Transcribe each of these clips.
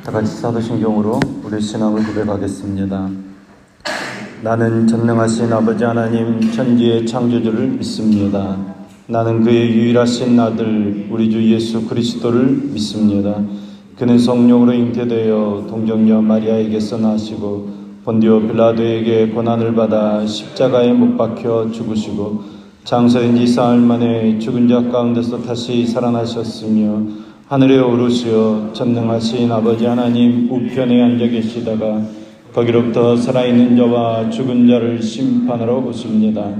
다 같이 사도신경으로 우리 신앙을 고백하겠습니다. 나는 전능하신 아버지 하나님 천지의 창조주를 믿습니다. 나는 그의 유일하신 아들 우리 주 예수 그리스도를 믿습니다. 그는 성령으로 잉태되어 동정녀 마리아에게서 나시고 본디오 빌라도에게 고난을 받아 십자가에 못 박혀 죽으시고 장사된 지 사흘 만에 죽은 자 가운데서 다시 살아나셨으며 하늘에 오르시어 전능하신 아버지 하나님 우편에 앉아 계시다가 거기로부터 살아있는 자와 죽은 자를 심판하러 오십니다.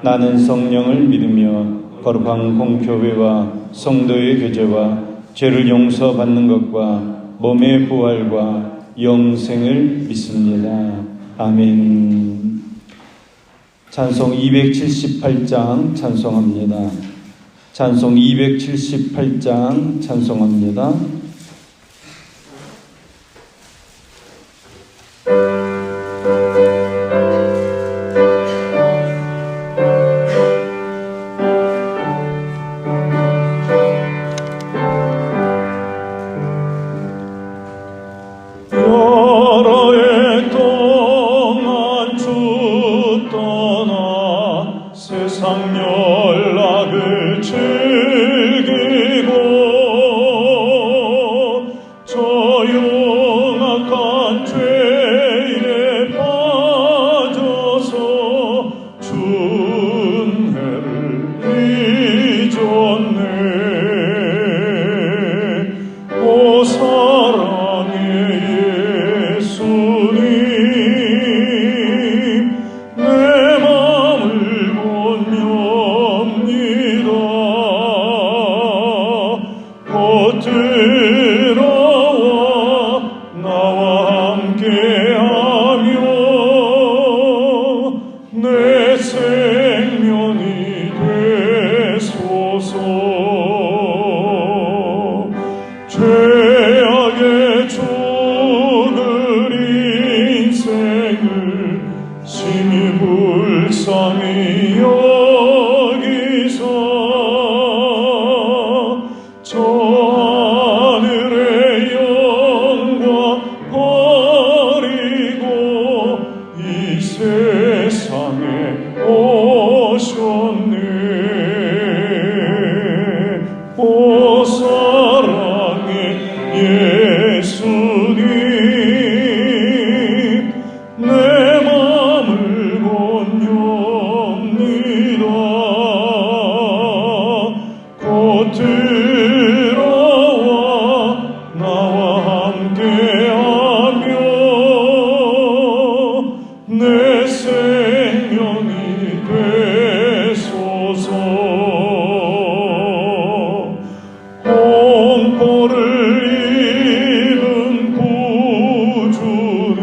나는 성령을 믿으며 거룩한 공교회와 성도의 교제와 죄를 용서받는 것과 몸의 부활과 영생을 믿습니다. 아멘. 찬송 278장 찬송합니다. 찬송 278장 찬송합니다. 죄악의 죽을 인생을 심히 불쌍히 여기서 저 하늘의 영광 버리고 이 세상에 오셨네. 오 사랑의 예수님, 내 맘을 건넵니다. 곧 들어와 나와 함께하며 내 생명이 되소서. 공포를 입은 구주는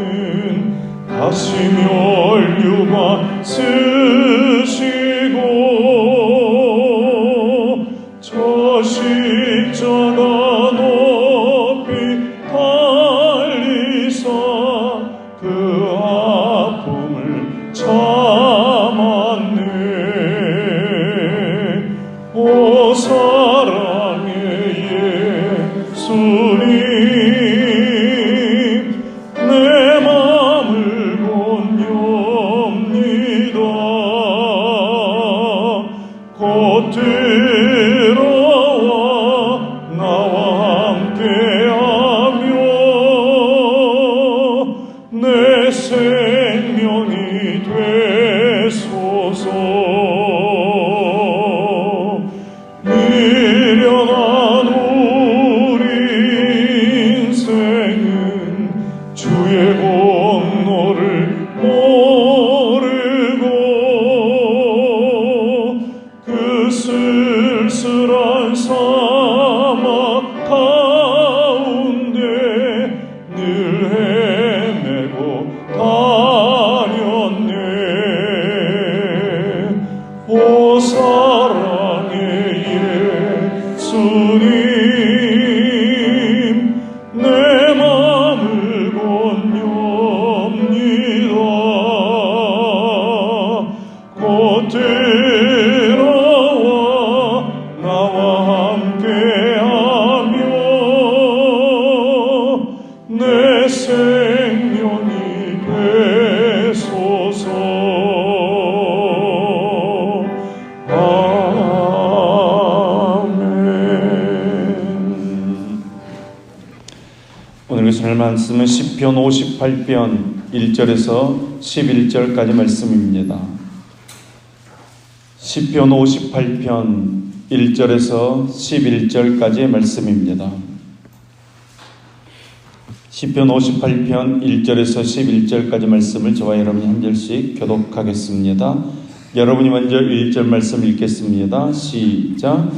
다시 면류관 쓰시고 저 십자가 높이 달리사 그 아픔을 참았네. 오 사랑의 예수님, 내 맘을 건넵니다. 곧 들어와 나와 함께하며 내 생명이 되소서. 미련한 우리 인생 여러분 읽으실 말씀은 시편 58편 1절에서 11절까지 말씀입니다. 시편 58편 1절에서 11절까지의 말씀입니다. 시편 58편 1절에서 11절까지 말씀을 저와 여러분이 한 절씩 교독하겠습니다. 여러분이 먼저 1절 말씀 읽겠습니다. 시작.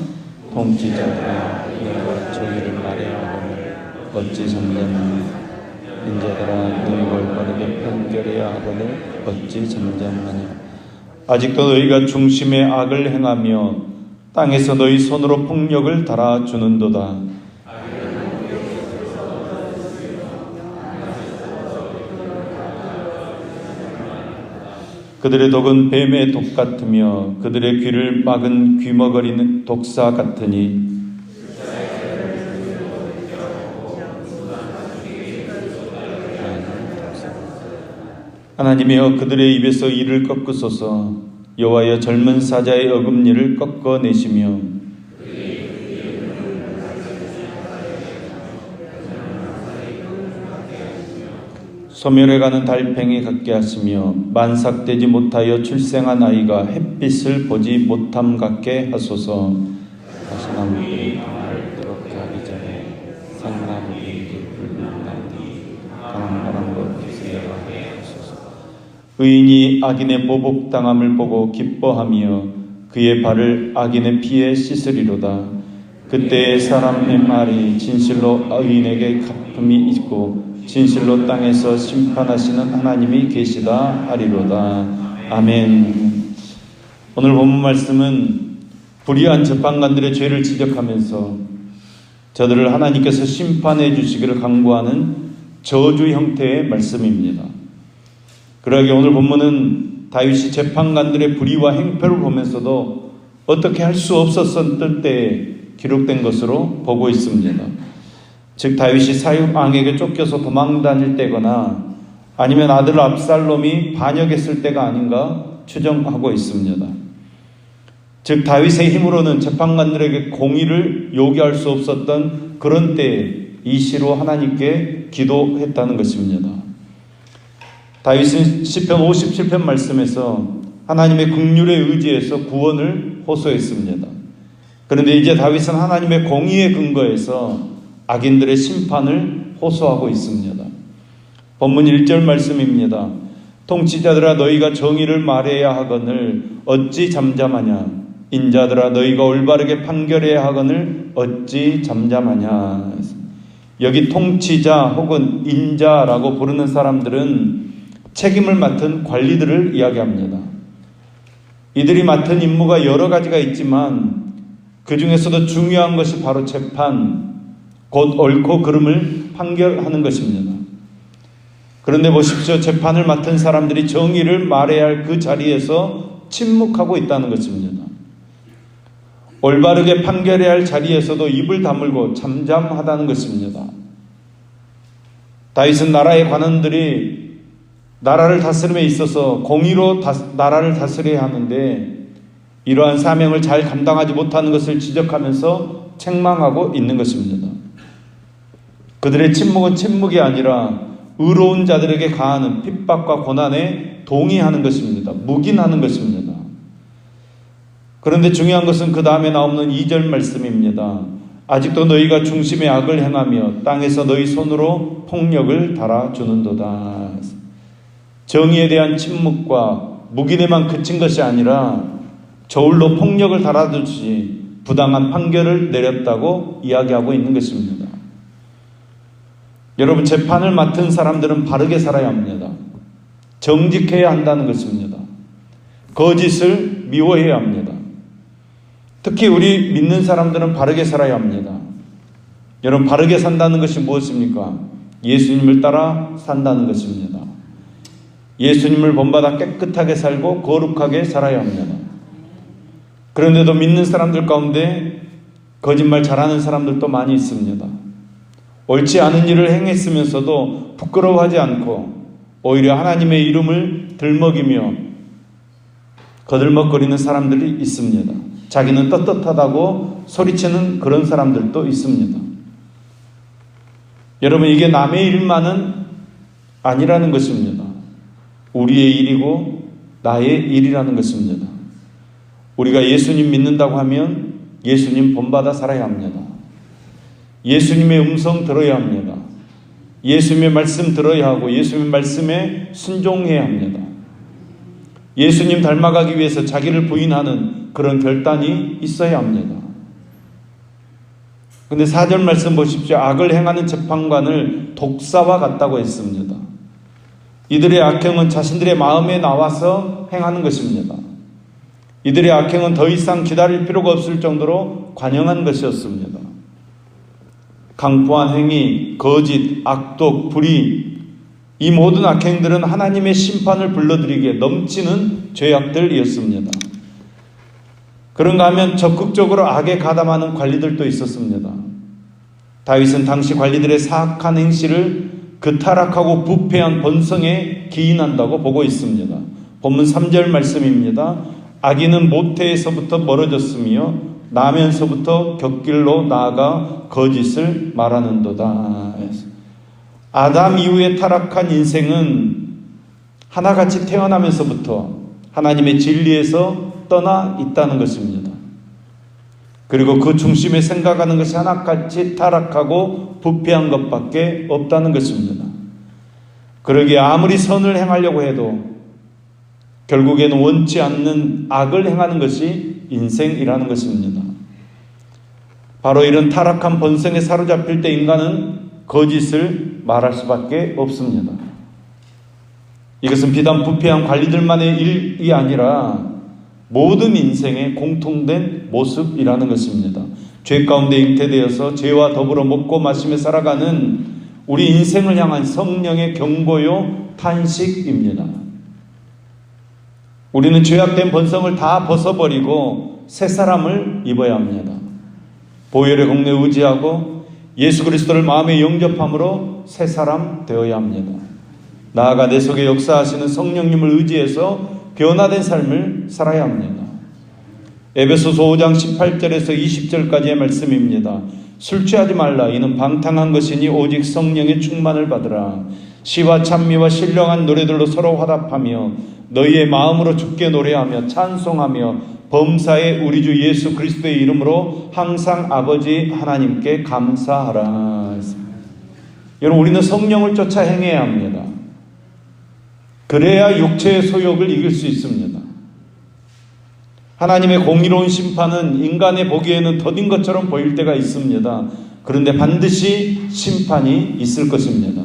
통치자들아 너희가 정의를 말해야 하거늘 어찌 잠잠하냐. 인자들아 너희가 올바르게 판결해야 하거늘 어찌 잠잠하냐. 아직도 너희가 중심에 악을 행하며 땅에서 너희 손으로 폭력을 달아주는도다. 그들의 독은 뱀의 독 같으며 그들의 귀를 막은 귀머거리는 독사 같으니 하나님이여 그들의 입에서 이를 꺾으소서. 여호와여 젊은 사자의 어금니를 꺾어내시며 소멸해가는 달팽이 같게 하시며 만삭되지 못하여 출생한 아이가 햇빛을 보지 못함 같게 하소서. 가시나무들이 나를 뜨겁게 하기 전에 생나무들이 불난다니 강한 바람으로 휘슬려가게 하소서. 의인이 악인의 보복당함을 보고 기뻐하며 그의 발을 악인의 피에 씻으리로다. 그때 사람의 말이 진실로 의인에게 갚음이 있고 진실로 땅에서 심판하시는 하나님이 계시다 하리로다. 아멘. 오늘 본문 말씀은 불의한 재판관들의 죄를 지적하면서 저들을 하나님께서 심판해 주시기를 간구하는 저주 형태의 말씀입니다. 그러기에 오늘 본문은 다윗이 재판관들의 불의와 행패를 보면서도 어떻게 할 수 없었을 때에 기록된 것으로 보고 있습니다. 즉 다윗이 사육 왕에게 쫓겨서 도망 다닐 때거나 아니면 아들 압살롬이 반역했을 때가 아닌가 추정하고 있습니다. 즉 다윗의 힘으로는 재판관들에게 공의를 요구할 수 없었던 그런 때에 이 시로 하나님께 기도했다는 것입니다. 다윗은 시편 57편 말씀에서 하나님의 긍휼에 의지해서 구원을 호소했습니다. 그런데 이제 다윗은 하나님의 공의에 근거해서 악인들의 심판을 호소하고 있습니다. 본문 1절 말씀입니다. 통치자들아 너희가 정의를 말해야 하거늘 어찌 잠잠하냐. 인자들아 너희가 올바르게 판결해야 하거늘 어찌 잠잠하냐. 여기 통치자 혹은 인자라고 부르는 사람들은 책임을 맡은 관리들을 이야기합니다. 이들이 맡은 임무가 여러 가지가 있지만 그 중에서도 중요한 것이 바로 재판, 곧 옳고 그름을 판결하는 것입니다. 그런데 보십시오. 재판을 맡은 사람들이 정의를 말해야 할 그 자리에서 침묵하고 있다는 것입니다. 올바르게 판결해야 할 자리에서도 입을 다물고 잠잠하다는 것입니다. 다윗은 나라의 관원들이 나라를 다스림에 있어서 공의로 나라를 다스려야 하는데 이러한 사명을 잘 감당하지 못하는 것을 지적하면서 책망하고 있는 것입니다. 그들의 침묵은 침묵이 아니라 의로운 자들에게 가하는 핍박과 고난에 동의하는 것입니다. 묵인하는 것입니다. 그런데 중요한 것은 그 다음에 나오는 2절 말씀입니다. 아직도 너희가 중심에 악을 행하며 땅에서 너희 손으로 폭력을 달아주는도다. 정의에 대한 침묵과 묵인에만 그친 것이 아니라 저울로 폭력을 달아주듯이 부당한 판결을 내렸다고 이야기하고 있는 것입니다. 여러분, 재판을 맡은 사람들은 바르게 살아야 합니다. 정직해야 한다는 것입니다. 거짓을 미워해야 합니다. 특히 우리 믿는 사람들은 바르게 살아야 합니다. 여러분, 바르게 산다는 것이 무엇입니까? 예수님을 따라 산다는 것입니다. 예수님을 본받아 깨끗하게 살고 거룩하게 살아야 합니다. 그런데도 믿는 사람들 가운데 거짓말 잘하는 사람들도 많이 있습니다. 옳지 않은 일을 행했으면서도 부끄러워하지 않고 오히려 하나님의 이름을 들먹이며 거들먹거리는 사람들이 있습니다. 자기는 떳떳하다고 소리치는 그런 사람들도 있습니다. 여러분, 이게 남의 일만은 아니라는 것입니다. 우리의 일이고 나의 일이라는 것입니다. 우리가 예수님 믿는다고 하면 예수님 본받아 살아야 합니다. 예수님의 음성 들어야 합니다. 예수님의 말씀 들어야 하고 예수님의 말씀에 순종해야 합니다. 예수님 닮아가기 위해서 자기를 부인하는 그런 결단이 있어야 합니다. 근데 4절 말씀 보십시오. 악을 행하는 재판관을 독사와 같다고 했습니다. 이들의 악행은 자신들의 마음에 나와서 행하는 것입니다. 이들의 악행은 더 이상 기다릴 필요가 없을 정도로 관영한 것이었습니다. 강포한 행위, 거짓, 악독, 불의, 이 모든 악행들은 하나님의 심판을 불러들이기에 넘치는 죄악들이었습니다. 그런가 하면 적극적으로 악에 가담하는 관리들도 있었습니다. 다윗은 당시 관리들의 사악한 행실을 그 타락하고 부패한 본성에 기인한다고 보고 있습니다. 본문 3절 말씀입니다. 악인은 모태에서부터 멀어졌으며 나면서부터 곁길로 나아가 거짓을 말하는도다. 아담 이후에 타락한 인생은 하나같이 태어나면서부터 하나님의 진리에서 떠나 있다는 것입니다. 그리고 그 중심에 생각하는 것이 하나같이 타락하고 부패한 것밖에 없다는 것입니다. 그러기에 아무리 선을 행하려고 해도 결국에는 원치 않는 악을 행하는 것이 인생이라는 것입니다. 바로 이런 타락한 본성에 사로잡힐 때 인간은 거짓을 말할 수밖에 없습니다. 이것은 비단 부패한 관리들만의 일이 아니라 모든 인생의 공통된 모습이라는 것입니다. 죄 가운데 잉태되어서 죄와 더불어 먹고 마시며 살아가는 우리 인생을 향한 성령의 경고요 탄식입니다. 우리는 죄악된 본성을 다 벗어버리고 새 사람을 입어야 합니다. 보혈의 공로에 의지하고 예수 그리스도를 마음에 영접함으로 새 사람 되어야 합니다. 나아가 내 속에 역사하시는 성령님을 의지해서 변화된 삶을 살아야 합니다. 에베소서 5장 18절에서 20절까지의 말씀입니다. 술 취하지 말라. 이는 방탕한 것이니 오직 성령의 충만을 받으라. 시와 찬미와 신령한 노래들로 서로 화답하며 너희의 마음으로 주께 노래하며 찬송하며 범사에 우리 주 예수 그리스도의 이름으로 항상 아버지 하나님께 감사하라. 여러분, 우리는 성령을 쫓아 행해야 합니다. 그래야 육체의 소욕을 이길 수 있습니다. 하나님의 공의로운 심판은 인간의 보기에는 더딘 것처럼 보일 때가 있습니다. 그런데 반드시 심판이 있을 것입니다.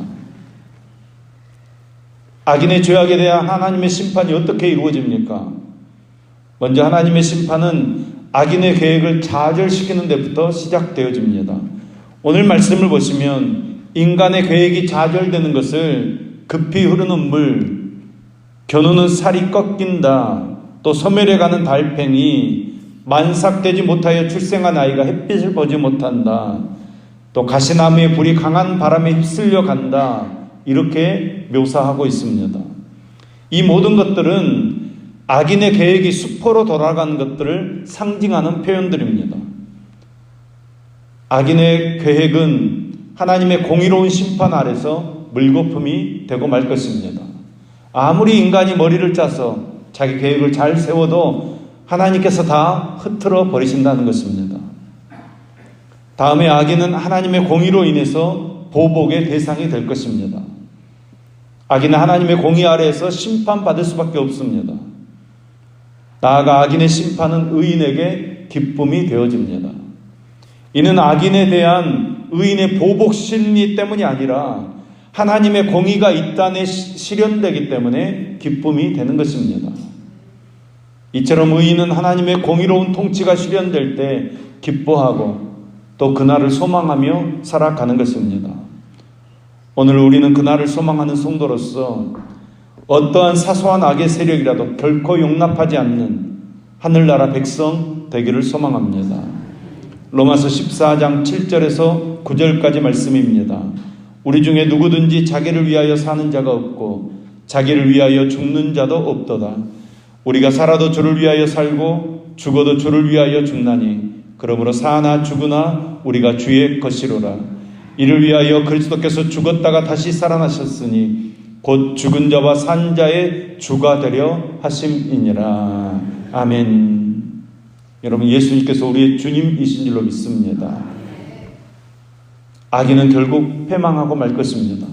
악인의 죄악에 대한 하나님의 심판이 어떻게 이루어집니까? 먼저 하나님의 심판은 악인의 계획을 좌절시키는 데부터 시작되어집니다. 오늘 말씀을 보시면 인간의 계획이 좌절되는 것을 급히 흐르는 물, 겨누는 살이 꺾인다, 또 소멸해가는 달팽이, 만삭되지 못하여 출생한 아이가 햇빛을 보지 못한다, 또 가시나무의 불이 강한 바람에 휩쓸려 간다, 이렇게 묘사하고 있습니다. 이 모든 것들은 악인의 계획이 수포로 돌아가는 것들을 상징하는 표현들입니다. 악인의 계획은 하나님의 공의로운 심판 아래서 물거품이 되고 말 것입니다. 아무리 인간이 머리를 짜서 자기 계획을 잘 세워도 하나님께서 다 흐트러 버리신다는 것입니다. 다음에 악인은 하나님의 공의로 인해서 보복의 대상이 될 것입니다. 악인은 하나님의 공의 아래에서 심판받을 수밖에 없습니다. 나아가 악인의 심판은 의인에게 기쁨이 되어집니다. 이는 악인에 대한 의인의 보복 심리 때문이 아니라 하나님의 공의가 이 땅에 실현되기 때문에 기쁨이 되는 것입니다. 이처럼 의인은 하나님의 공의로운 통치가 실현될 때 기뻐하고 또 그날을 소망하며 살아가는 것입니다. 오늘 우리는 그날을 소망하는 성도로서 어떠한 사소한 악의 세력이라도 결코 용납하지 않는 하늘나라 백성 되기를 소망합니다. 로마서 14장 7절에서 9절까지 말씀입니다. 우리 중에 누구든지 자기를 위하여 사는 자가 없고 자기를 위하여 죽는 자도 없도다. 우리가 살아도 주를 위하여 살고 죽어도 주를 위하여 죽나니 그러므로 사나 죽으나 우리가 주의 것이로라. 이를 위하여 그리스도께서 죽었다가 다시 살아나셨으니 곧 죽은 자와 산 자의 주가 되려 하심이니라. 아멘. 여러분, 예수님께서 우리의 주님이신 줄로 믿습니다. 악인은 결국 패망하고 말 것입니다.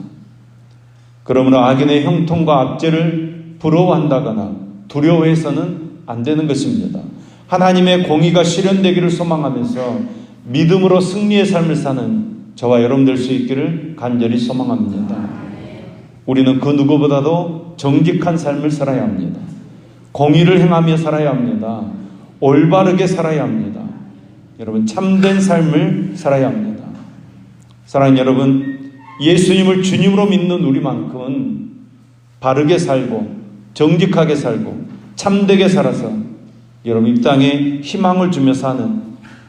그러므로 악인의 형통과 압제를 부러워한다거나 두려워해서는 안 되는 것입니다. 하나님의 공의가 실현되기를 소망하면서 믿음으로 승리의 삶을 사는 저와 여러분 될 수 있기를 간절히 소망합니다. 우리는 그 누구보다도 정직한 삶을 살아야 합니다. 공의를 행하며 살아야 합니다. 올바르게 살아야 합니다. 여러분, 참된 삶을 살아야 합니다. 사랑하는 여러분, 예수님을 주님으로 믿는 우리만큼은 바르게 살고 정직하게 살고 참되게 살아서 여러분 이 땅에 희망을 주며 사는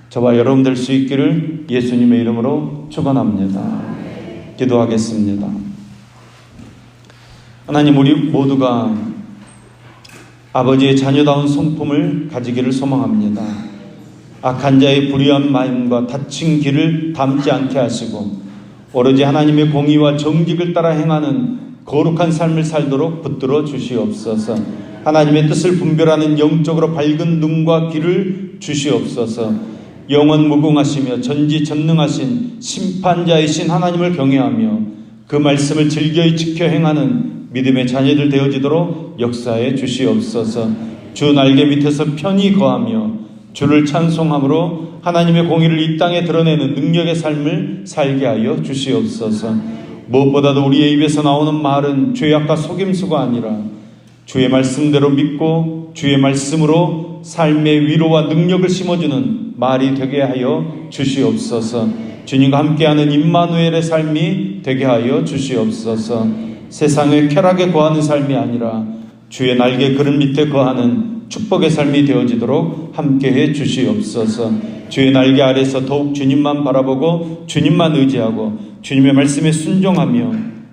저와 여러분 될 수 있기를 예수님의 이름으로 축원합니다. 기도하겠습니다. 하나님, 우리 모두가 아버지의 자녀다운 성품을 가지기를 소망합니다. 악한 자의 불의한 마음과 다친 길을 담지 않게 하시고 오로지 하나님의 공의와 정직을 따라 행하는 거룩한 삶을 살도록 붙들어 주시옵소서. 하나님의 뜻을 분별하는 영적으로 밝은 눈과 귀를 주시옵소서. 영원 무궁하시며 전지전능하신 심판자이신 하나님을 경외하며 그 말씀을 즐겨이 지켜 행하는 믿음의 자녀들 되어지도록 역사해 주시옵소서. 주 날개 밑에서 편히 거하며 주를 찬송함으로 하나님의 공의를 이 땅에 드러내는 능력의 삶을 살게 하여 주시옵소서. 무엇보다도 우리의 입에서 나오는 말은 죄악과 속임수가 아니라 주의 말씀대로 믿고 주의 말씀으로 삶의 위로와 능력을 심어주는 말이 되게 하여 주시옵소서. 주님과 함께하는 임마누엘의 삶이 되게 하여 주시옵소서. 세상의 쾌락에 거하는 삶이 아니라 주의 날개 그릇 밑에 거하는 축복의 삶이 되어지도록 함께해 주시옵소서. 주의 날개 아래서 더욱 주님만 바라보고 주님만 의지하고 주님의 말씀에 순종하며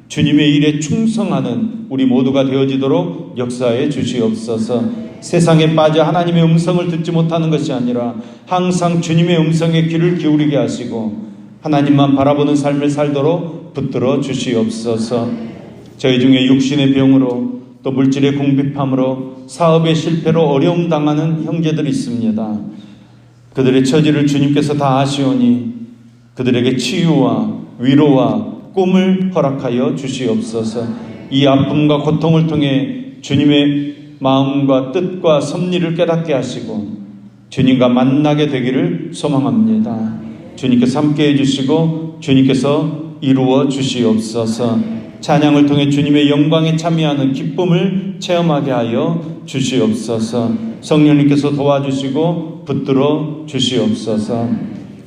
주님의 일에 충성하는 우리 모두가 되어지도록 역사해 주시옵소서. 세상에 빠져 하나님의 음성을 듣지 못하는 것이 아니라 항상 주님의 음성에 귀를 기울이게 하시고 하나님만 바라보는 삶을 살도록 붙들어 주시옵소서. 저희 중에 육신의 병으로 또 물질의 궁핍함으로 사업의 실패로 어려움 당하는 형제들이 있습니다. 그들의 처지를 주님께서 다 아시오니 그들에게 치유와 위로와 꿈을 허락하여 주시옵소서. 이 아픔과 고통을 통해 주님의 마음과 뜻과 섭리를 깨닫게 하시고 주님과 만나게 되기를 소망합니다. 주님께서 함께해 주시고 주님께서 이루어 주시옵소서. 찬양을 통해 주님의 영광에 참여하는 기쁨을 체험하게 하여 주시옵소서. 성령님께서 도와주시고 붙들어 주시옵소서.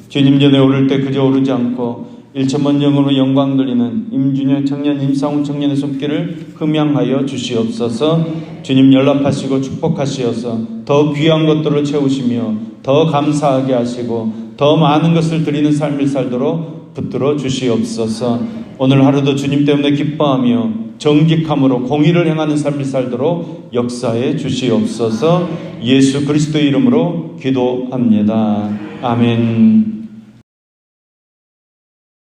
주님 전에 오를 때 그저 오르지 않고 1천만 영으로 영광 돌리는 임준영 청년, 임상훈 청년의 손길을 흠양하여 주시옵소서. 주님 연락하시고 축복하시어서 더 귀한 것들을 채우시며 더 감사하게 하시고 더 많은 것을 드리는 삶을 살도록 붙들어 주시옵소서. 오늘 하루도 주님 때문에 기뻐하며 정직함으로 공의를 행하는 삶을 살도록 역사해 주시옵소서. 예수 그리스도의 이름으로 기도합니다. 아멘.